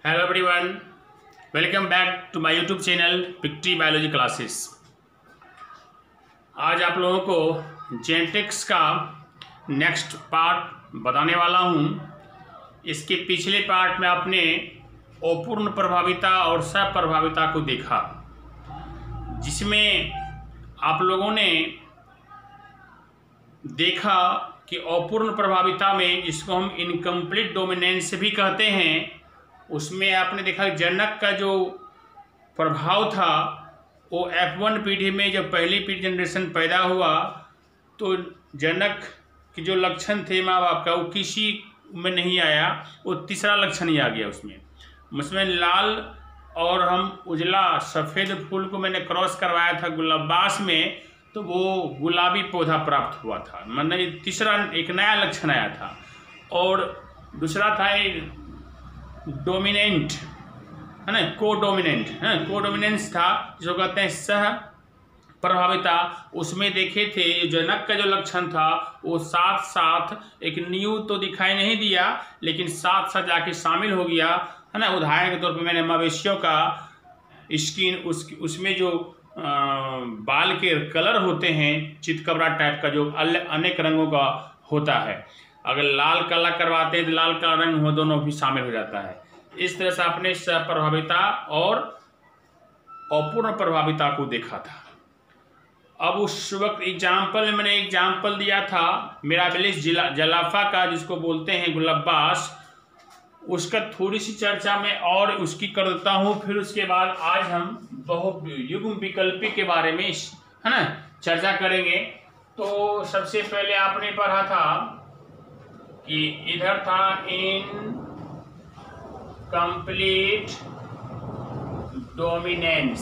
Hello everyone, welcome back to my YouTube channel Victory Biology Classes. आज आप लोगों को जेनेटिक्स का नेक्स्ट पार्ट बताने वाला हूं। इसके पिछले पार्ट में आपने अपूर्ण प्रभाविता और सप्रभाविता को देखा, जिसमें आप लोगों ने देखा कि अपूर्ण प्रभाविता में, जिसको हम इनकम्प्लीट डोमिनेंस भी कहते हैं, उसमें आपने देखा जनक का जो प्रभाव था वो F1 पीढ़ी में जब पहली पीढ़ी जनरेशन पैदा हुआ तो जनक के जो लक्षण थे माँ बाप का, वो किसी में नहीं आया। वो तीसरा लक्षण ही आ गया उसमें लाल और हम उजला सफ़ेद फूल को मैंने क्रॉस करवाया था गुलाबास में, तो वो गुलाबी पौधा प्राप्त हुआ था। मतलब तीसरा एक नया लक्षण आया था। और दूसरा था डोमिनेंट, है ना, कोडोमिनेंट है, कोडोमिनेंस था जो कहते हैं सह प्रभाविता। उसमें देखे थे जनक का जो लक्षण था वो साथ साथ एक न्यू तो दिखाई नहीं दिया, लेकिन साथ साथ जाके शामिल हो गया, है ना। उदाहरण के तौर पे मैंने मवेशियों का स्किन, उसमें जो बाल के कलर होते हैं चितकबरा टाइप का, जो अनेक रंगों का होता है, अगर लाल काला करवाते हैं तो लाल काला रंग हो, दोनों भी शामिल हो जाता है। इस तरह से आपने सप्रभाविता और अपूर्ण प्रभाविता को देखा था। अब उस वक्त एग्जाम्पल में मैंने एग्जाम्पल दिया था मिराबिलिस जलाफा का, जिसको बोलते हैं गुलाबास। उसका थोड़ी सी चर्चा में और उसकी कर देता हूँ, फिर उसके बाद आज हम बहुयुग्म विकल्पी के बारे में, है ना, चर्चा करेंगे। तो सबसे पहले आपने पढ़ा था कि इधर था इनकम्प्लीट डोमिनेंस,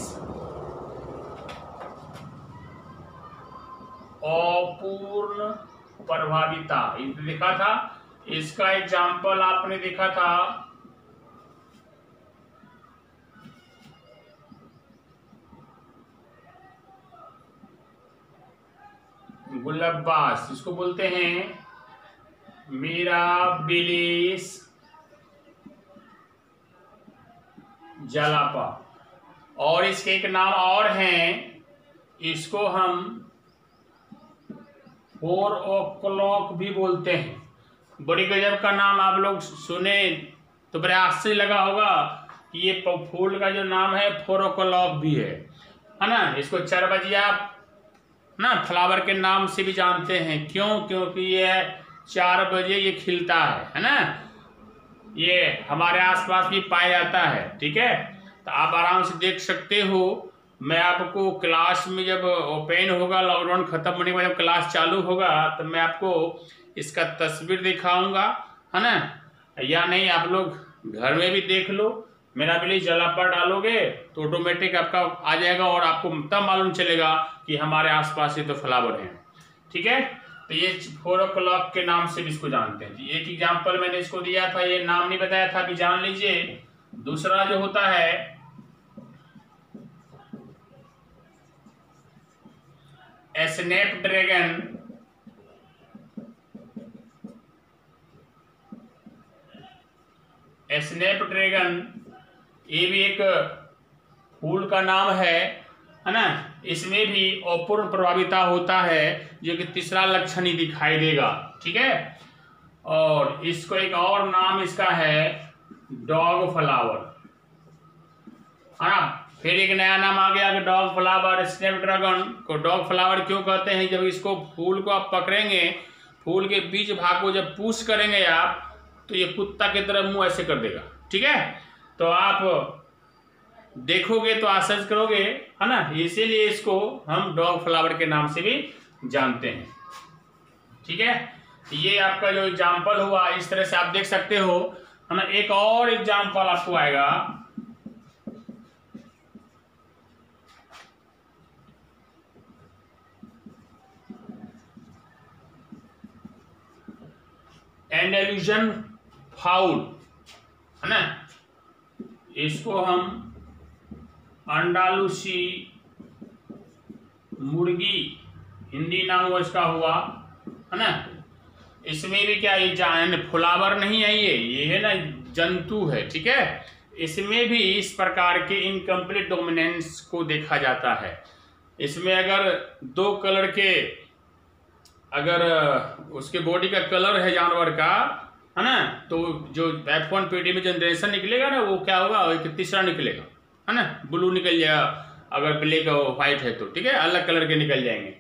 अपूर्ण प्रभाविता देखा था। इसका एग्जाम्पल आपने देखा था गुलाबास, इसको बोलते हैं मिराबिलिस जलाफा। और इसके एक नाम और हैं, इसको हम 4 o'clock भी बोलते हैं। बड़ी गजब का नाम आप लोग सुने तो बड़े आश्चर्य लगा होगा कि ये फूल का जो नाम है 4 o'clock भी है ना। इसको 4 बजिया ना फ्लावर के नाम से भी जानते हैं। क्यों? क्योंकि ये 4 बजे ये खिलता है ना। ये हमारे आसपास भी पाया जाता है, ठीक है। तो आप आराम से देख सकते हो। मैं आपको क्लास में जब ओपन होगा, लॉकडाउन खत्म होने के बाद जब क्लास चालू होगा, तो मैं आपको इसका तस्वीर दिखाऊंगा, है ना। या नहीं, आप लोग घर में भी देख लो। मिराबिलिस जलाफा डालोगे तो ऑटोमेटिक आपका आ जाएगा और आपको तब मालूम चलेगा कि हमारे आसपास ये तो फ्लावर हैं, ठीक है। तो ये 4 o'clock के नाम से भी इसको जानते हैं। एक एग्जाम्पल मैंने इसको दिया था, ये नाम नहीं बताया था, अभी जान लीजिए। दूसरा जो होता है स्नैपड्रैगन, स्नैपड्रैगन ये भी एक फूल का नाम है ना। इसमें भी अपूर्ण प्रभाविता होता है, जो कि तीसरा लक्षण ही दिखाई देगा, ठीक है। और इसको एक और नाम इसका है डॉग फ्लावर, है ना। फिर एक नया नाम आ गया कि डॉग फ्लावर। स्नैपड्रैगन को डॉग फ्लावर क्यों कहते हैं? जब इसको फूल को आप पकड़ेंगे, फूल के बीच भाग को जब पुश करेंगे आप, तो ये कुत्ता की तरह मुंह ऐसे कर देगा, ठीक है। तो आप देखोगे तो आश्चर्य करोगे, है ना। इसीलिए इसको हम डॉग फ्लावर के नाम से भी जानते हैं, ठीक है। ये आपका जो एग्जाम्पल हुआ, इस तरह से आप देख सकते हो, है ना। एक और एग्जाम्पल आपको आएगा, एंडेलुजन फाउल, है ना। इसको हम अंडालुसी मुर्गी हिंदी नाम वो इसका हुआ, है ना। इसमें भी क्या, ये फ्लावर नहीं है, ये है ना जंतु है, ठीक है। इसमें भी इस प्रकार के इनकम्प्लीट डोमिनेंस को देखा जाता है। इसमें अगर दो कलर के, अगर उसके बॉडी का कलर है जानवर का, है ना, तो जो F1 PD में जनरेशन निकलेगा ना, वो क्या होगा, एक तीसरा निकलेगा, है ना, ब्लू निकल जाएगा, अगर ब्लैक और व्हाइट है तो, ठीक है, अलग कलर के निकल जाएंगे।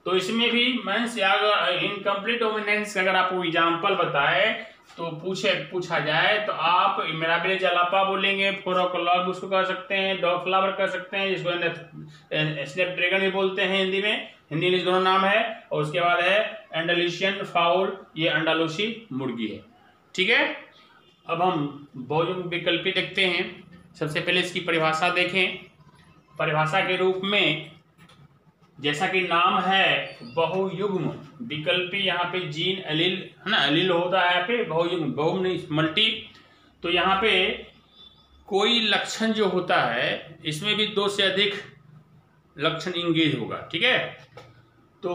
तो इसमें भी मीन्स अगर इनकम्प्लीट डोमिनेंस अगर आपको एग्जाम्पल बताए तो पूछा जाए तो आप मिराबिलिस जलापा बोलेंगे, 4 o'clock उसको कह सकते हैं, डॉग फ्लावर कह सकते हैं, जिसको स्नैपड्रैगन भी बोलते हैं हिंदी में, हिंदी इंग्लिश दोनों नाम है। और उसके बाद है एंडालुसियन फाउल, ये अंडालुसी मुर्गी है, ठीक है। अब हम बहुयुग्म विकल्पी देखते हैं। सबसे पहले इसकी परिभाषा देखें। परिभाषा के रूप में जैसा कि नाम है बहुयुग्म विकल्पी, यहाँ पे जीन एलील है ना, एलील होता है यहाँ पे, बहुयुग्म, बहु नहीं मल्टी। तो यहाँ पे कोई लक्षण जो होता है इसमें भी 2 से अधिक लक्षण इंगेज होगा, ठीक है। तो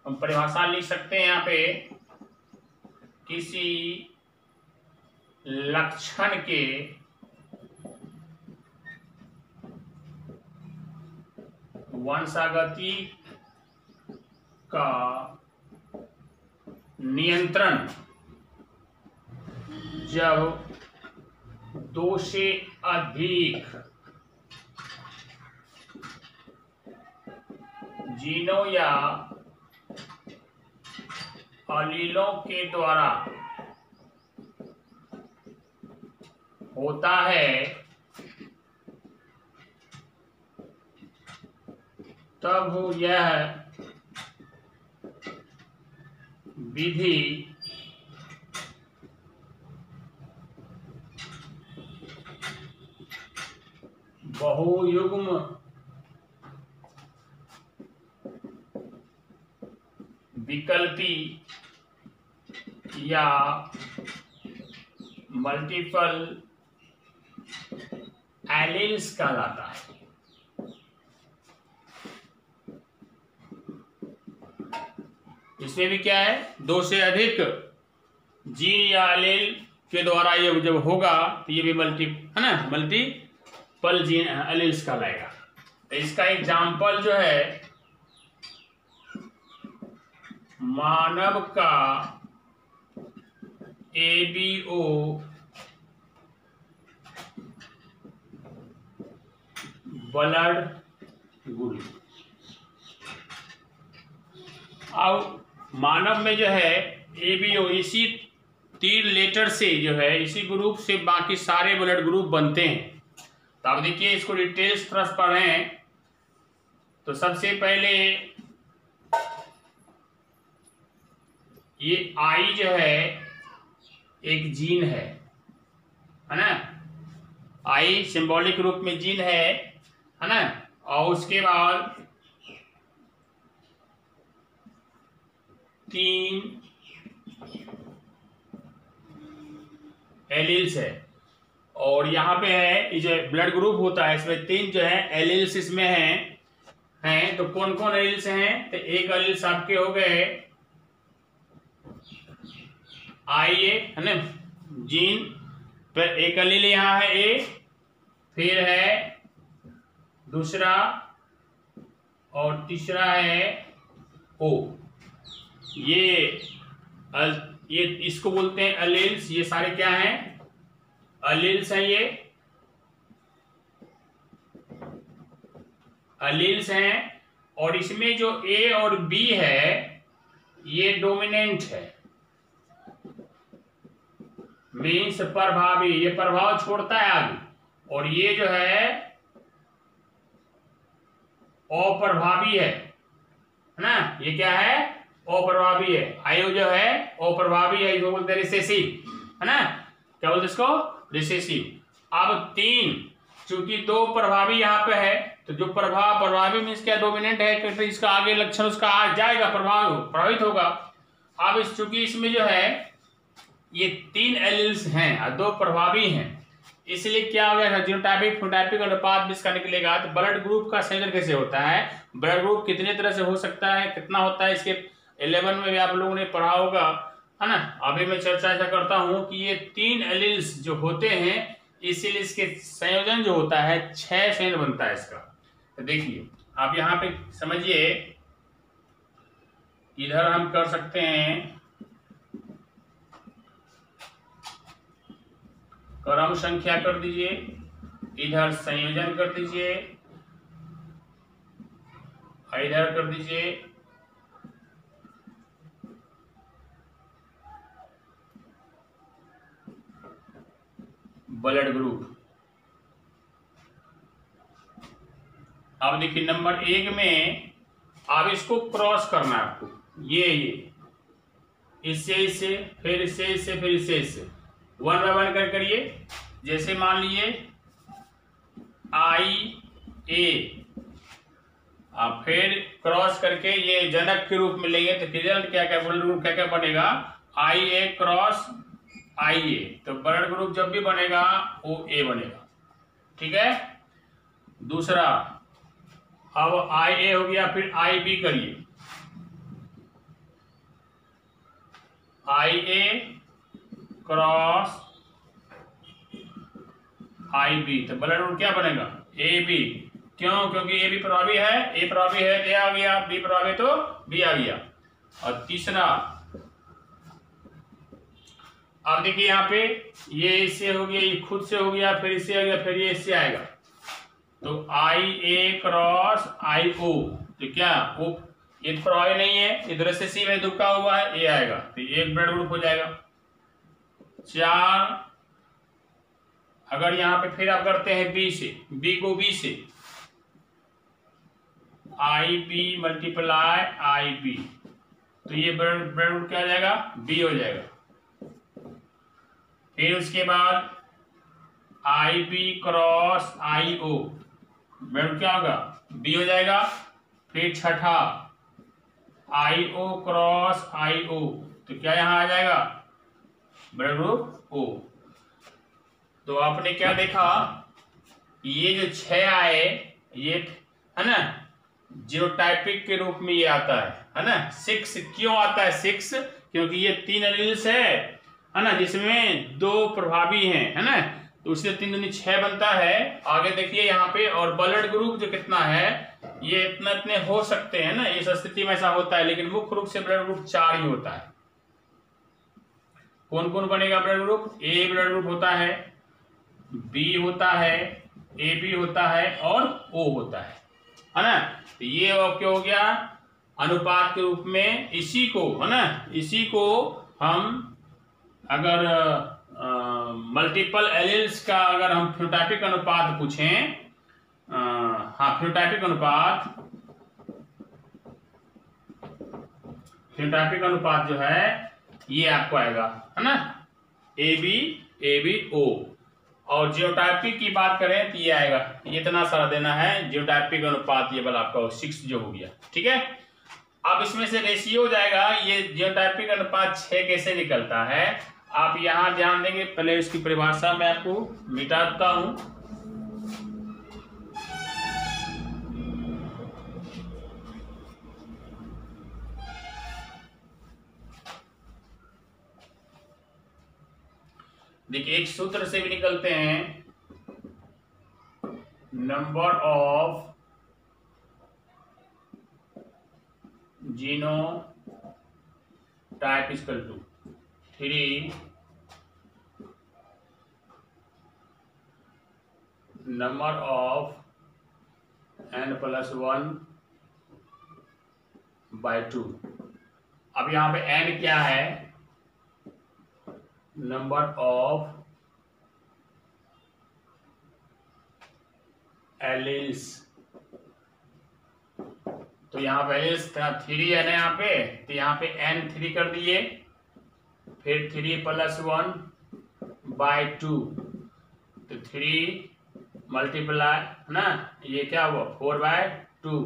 हम परिभाषा लिख सकते हैं यहाँ पे, किसी लक्षण के वंशागति का नियंत्रण जब 2 से अधिक जीनों या अलीलों के द्वारा होता है, तब यह विधि बहुयुग्म विकल्पी या मल्टीपल एलील्स कहलाता है। इसमें भी क्या है, 2 से अधिक जीन या एलील के द्वारा ये जब होगा तो ये भी मल्टीपल जीन एलील्स कहलाएगा। तो इसका एग्जाम्पल जो है, मानव का ABO ब्लड ग्रुप। अब मानव में जो है ABO, इसी 3 लेटर से जो है, इसी ग्रुप से बाकी सारे ब्लड ग्रुप बनते हैं। तो आप देखिए इसको डिटेल्स थोड़ा पढ़ें। तो सबसे पहले ये I जो है एक जीन है ना, I सिंबॉलिक रूप में जीन है ना। और उसके बाद 3 एलील्स है, और यहाँ पे है ये जो ब्लड ग्रुप होता है इसमें 3 जो है एलील्स इसमें हैं। तो कौन कौन एलील्स हैं, तो एक एलील्स आपके हो गए IA है ना, जीन पर एक एलील यहाँ है A, फिर है दूसरा और तीसरा है O। ये इसको बोलते हैं एलील्स। ये सारे क्या हैं, एलील्स हैं, ये एलील्स हैं। और इसमें जो A और B है ये डोमिनेंट है, मीन्स प्रभावी, ये प्रभाव छोड़ता है आगे। और ये जो है अप्रभावी है ना, ये क्या है, अप्रभावी है। आयु जो है अप्रभावी है, इसको बोलते हैं रिसेसिव, है ना, क्या बोलते इसको, रिसेसिव। अब 3, चूंकि 2 प्रभावी यहाँ पे है, तो जो प्रभावी मीन्स क्या, डोमिनेंट है, तो इसका आगे लक्षण उसका आ जाएगा, प्रभावित होगा। अब इस चूंकि इसमें जो है ये 3 एलील्स हैं और 2 प्रभावी हैं, इसलिए क्या हो गया, जीनोटाइपिक फेनोटाइपिक अनुपात भी इसका निकलेगा। तो ब्लड ग्रुप का संयोजन कैसे होता है, ब्लड ग्रुप कितने तरह से हो सकता है, कितना होता है, इसके 11 में भी आप लोगों ने पढ़ा होगा, है ना। अभी मैं चर्चा ऐसा करता हूं कि ये 3 एलील्स जो होते हैं इसीलिए इसके संयोजन जो होता है 6 संयोजन बनता है इसका। तो देखिए आप यहाँ पे समझिए, इधर हम कर सकते हैं क्रम संख्या कर दीजिए, इधर संयोजन कर दीजिए, इधर कर दीजिए ब्लड ग्रुप। अब देखिए नंबर 1 में अब इसको क्रॉस करना है आपको, ये इससे इससे, फिर इससे फिर इससे 1 बाय 1 कर करिए। जैसे मान लीजिए IA, आप फिर क्रॉस करके ये जनक के रूप में लेंगे तो रिजल्ट क्या क्या ब्लड ग्रुप क्या क्या बनेगा, IA क्रॉस IA। तो ब्लड ग्रुप जब भी बनेगा वो A बनेगा, ठीक है। दूसरा अब IA हो गया, फिर IB करिए, IA क्रॉस IB, तो ब्लड ग्रुप क्या बनेगा, AB। क्यों? क्योंकि AB प्रभावी है, A प्रभावी है, A आ गया, B प्रभावी तो B आ गया। और तीसरा अब देखिए यहाँ पे ये इससे हो गया, ये खुद से हो गया, फिर इससे आ गया, फिर ये इससे आएगा, तो IA क्रॉस IO, तो क्या वो ये प्रभावी नहीं है, इधर से C में दुबका हुआ है, A आएगा, तो एक ब्लड ग्रुप हो जाएगा। 4 अगर यहाँ पे फिर आप करते हैं B से, B को B से, IB मल्टीप्लाई IB, तो ये ब्लड ग्रुप क्या हो जाएगा, B हो जाएगा। फिर उसके बाद IB क्रॉस IO, ब्लड क्या होगा, B हो जाएगा। फिर छठा IO क्रॉस IO, तो क्या यहाँ आ जाएगा, ब्लड ग्रुप O। तो आपने क्या देखा, ये जो 6 आए ये है ना जीनोटाइपिक के रूप में ये आता है ना। 6 क्यों आता है 6? क्योंकि ये 3 एलील्स है ना, जिसमें 2 प्रभावी हैं, है ना, तो उससे 3 दूनी 6 बनता है। आगे देखिए यहाँ पे, और ब्लड ग्रुप जो कितना है, ये इतने हो सकते हैं ना, इस स्थिति में ऐसा होता है, लेकिन मुख्य रूप से ब्लड ग्रुप 4 ही होता है। कौन कौन बनेगा blood group, A blood group होता है, B होता है, AB होता है और O होता है ना। तो ये क्या हो गया, अनुपात के रूप में इसी को, है ना, इसी को हम अगर मल्टीपल एलील्स का अगर हम फिनोटाइपिक अनुपात पूछें, हाँ फिनोटाइपिक अनुपात जो है ये आपको आएगा, है ना, AB O। और जियोटाइपिक की बात करें तो ये आएगा, ये इतना सारा देना है जियोटाइपिक अनुपात, ये वाला आपका 6 जो हो गया, ठीक है। अब इसमें से रेशियो हो जाएगा, ये जियोटाइपिक अनुपात 6 कैसे निकलता है, आप यहां ध्यान देंगे। पहले इसकी परिभाषा मैं आपको मिटा देता हूं। देखिए एक सूत्र से भी निकलते हैं, number of genotype equal to 3 number of n+1 by 2। अब यहां पे n क्या है, नंबर ऑफ एलील्स, तो यहाँ पे एलील्स 3 है ना यहाँ पे, तो यहाँ पे n 3 कर दिए, फिर 3+1 by 2, तो 3 मल्टीप्लाई, है ना, ये क्या हुआ 4/2।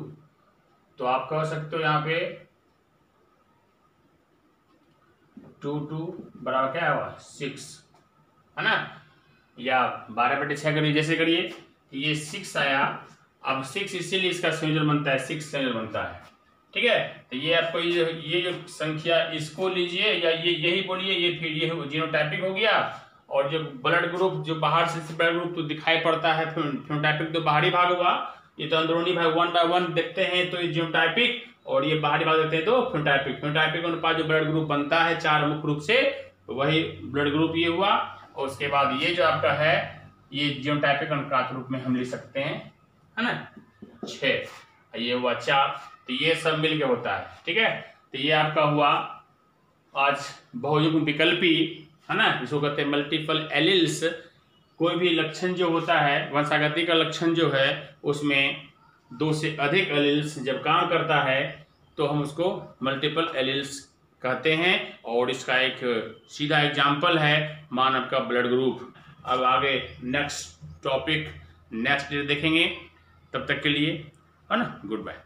तो आप कह सकते हो यहाँ पे 2 बराबर क्या हुआ 6, है ना, या 12/6 करिए, जैसे करिए, ये 6 आया। अब 6 इसीलिए इसका संयोजन बनता है, 6 संयोजन बनता है, ठीक है। तो ये आपको ये जो संख्या इसको लीजिए, या ये यही बोलिए, ये फिर ये जीनोटाइपिक हो गया, और जो ब्लड ग्रुप जो बाहर से ब्लड ग्रुप तो दिखाई पड़ता है, फेनोटाइपिक तो बाहरी भाग हुआ, ये तो अंदरूनी भाग 1 बाय 1 देखते हैं तो ये जीनोटाइपिक, और ये बाहरी भाग देखते हैं तो फेनोटाइपिक। फेनोटाइपिक अनुपात जो ब्लड ग्रुप बनता है 4 मुख्य रूप से, वही ब्लड ग्रुप ये हुआ। और उसके बाद ये जो आपका है ये जीनोटाइपिक अनुपात रूप में हम लिख सकते हैं, है ना, 6, ये हुआ 4, तो ये सब मिलके होता है। ठीक है, तो ये आपका हुआ आज बहुयुग्म विकल्पी, है ना, इसको कहते हैं मल्टीपल एलिल्स। कोई भी लक्षण जो होता है, वंशागति का लक्षण जो है, उसमें 2 से अधिक एलिल्स जब काम करता है तो हम उसको मल्टीपल एलिल्स कहते हैं। और इसका एक सीधा एग्जाम्पल है मानव का ब्लड ग्रुप। अब आगे नेक्स्ट टॉपिक नेक्स्ट डे देखेंगे, तब तक के लिए, है ना, गुड बाय।